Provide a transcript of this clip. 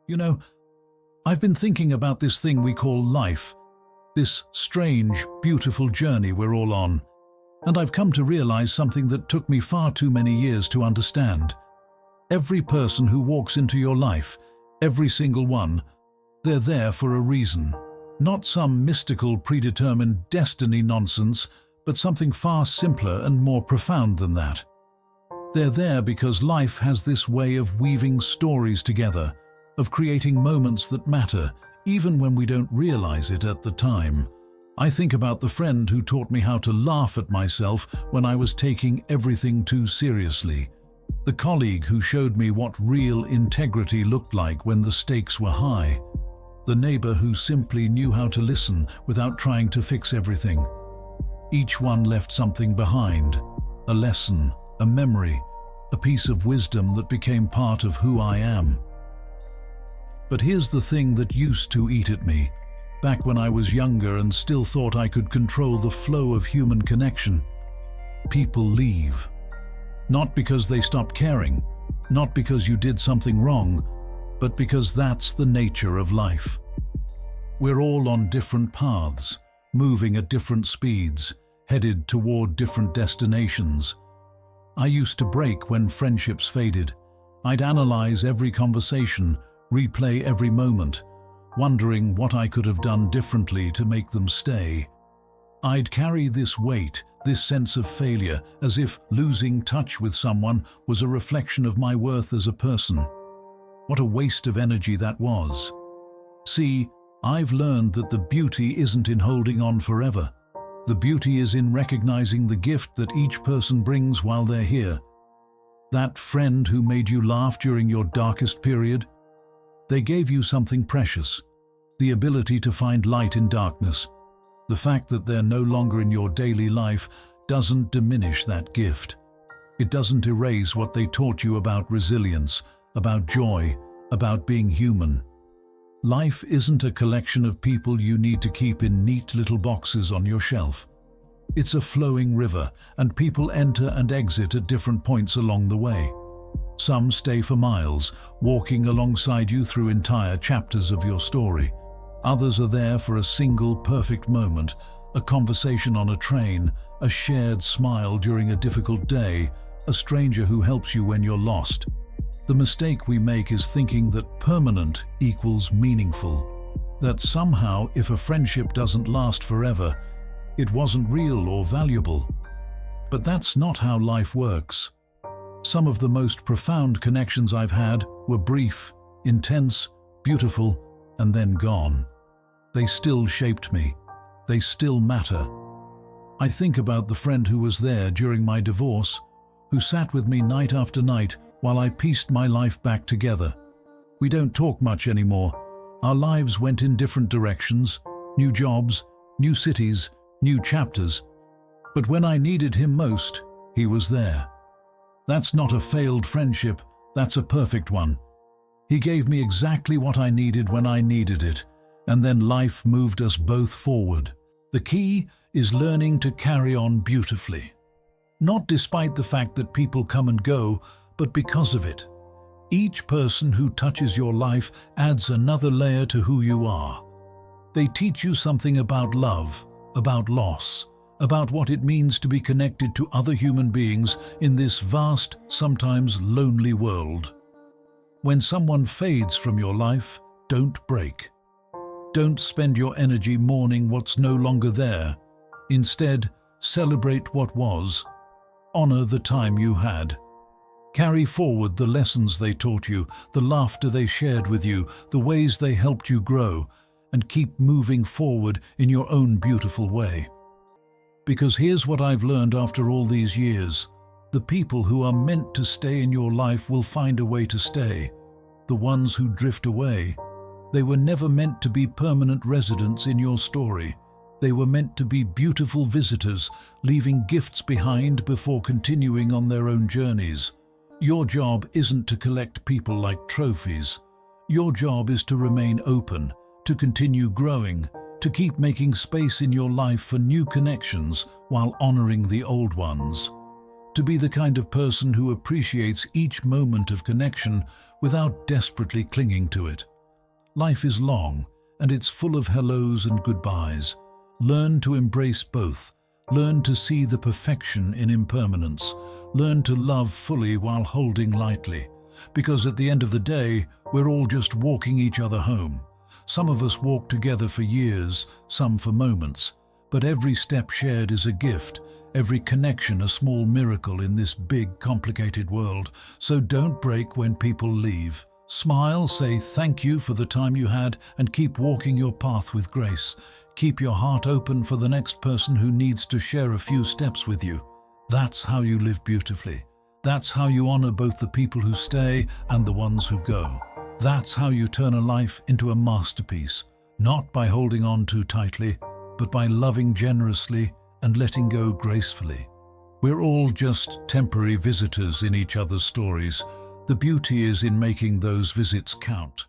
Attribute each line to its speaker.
Speaker 1: You know, I've been thinking about this thing we call life, this strange, beautiful journey we're all on, and I've come to realize something that took me far too many years to understand. Every person who walks into your life, every single one, they're there for a reason. Not some mystical, predetermined destiny nonsense, but something far simpler and more profound than that. They're there because life has this way of weaving stories together, of creating moments that matter, even when we don't realize it at the time. I think about the friend who taught me how to laugh at myself when I was taking everything too seriously. The colleague who showed me what real integrity looked like when the stakes were high. The neighbor who simply knew how to listen without trying to fix everything. Each one left something behind, a lesson, a memory, a piece of wisdom that became part of who I am. But here's the thing that used to eat at me, back when I was younger and still thought I could control the flow of human connection. People leave. Not because they stop caring, not because you did something wrong, but because that's the nature of life. We're all on different paths, moving at different speeds, headed toward different destinations. I used to break when friendships faded. I'd analyze every conversation, replay every moment, wondering what I could have done differently to make them stay. I'd carry this weight, this sense of failure, as if losing touch with someone was a reflection of my worth as a person. What a waste of energy that was. See, I've learned that the beauty isn't in holding on forever. The beauty is in recognizing the gift that each person brings while they're here. That friend who made you laugh during your darkest period, they gave you something precious, the ability to find light in darkness. The fact that they're no longer in your daily life doesn't diminish that gift. It doesn't erase what they taught you about resilience, about joy, about being human. Life isn't a collection of people you need to keep in neat little boxes on your shelf. It's a flowing river, and people enter and exit at different points along the way. Some stay for miles, walking alongside you through entire chapters of your story. Others are there for a single perfect moment, a conversation on a train, a shared smile during a difficult day, a stranger who helps you when you're lost. The mistake we make is thinking that permanent equals meaningful. That somehow, if a friendship doesn't last forever, it wasn't real or valuable. But that's not how life works. Some of the most profound connections I've had were brief, intense, beautiful, and then gone. They still shaped me. They still matter. I think about the friend who was there during my divorce, who sat with me night after night while I pieced my life back together. We don't talk much anymore. Our lives went in different directions, new jobs, new cities, new chapters. But when I needed him most, he was there. That's not a failed friendship, that's a perfect one. He gave me exactly what I needed when I needed it, and then life moved us both forward. The key is learning to carry on beautifully. Not despite the fact that people come and go, but because of it. Each person who touches your life adds another layer to who you are. They teach you something about love, about loss, about what it means to be connected to other human beings in this vast, sometimes lonely world. When someone fades from your life, don't break. Don't spend your energy mourning what's no longer there. Instead, celebrate what was. Honor the time you had. Carry forward the lessons they taught you, the laughter they shared with you, the ways they helped you grow, and keep moving forward in your own beautiful way. Because here's what I've learned after all these years. The people who are meant to stay in your life will find a way to stay. The ones who drift away, they were never meant to be permanent residents in your story. They were meant to be beautiful visitors, leaving gifts behind before continuing on their own journeys. Your job isn't to collect people like trophies. Your job is to remain open, to continue growing, to keep making space in your life for new connections while honoring the old ones. To be the kind of person who appreciates each moment of connection without desperately clinging to it. Life is long, and it's full of hellos and goodbyes. Learn to embrace both. Learn to see the perfection in impermanence. Learn to love fully while holding lightly. Because at the end of the day, we're all just walking each other home. Some of us walk together for years, some for moments. But every step shared is a gift, every connection a small miracle in this big, complicated world. So don't break when people leave. Smile, say thank you for the time you had, and keep walking your path with grace. Keep your heart open for the next person who needs to share a few steps with you. That's how you live beautifully. That's how you honor both the people who stay and the ones who go. That's how you turn a life into a masterpiece, not by holding on too tightly, but by loving generously and letting go gracefully. We're all just temporary visitors in each other's stories. The beauty is in making those visits count.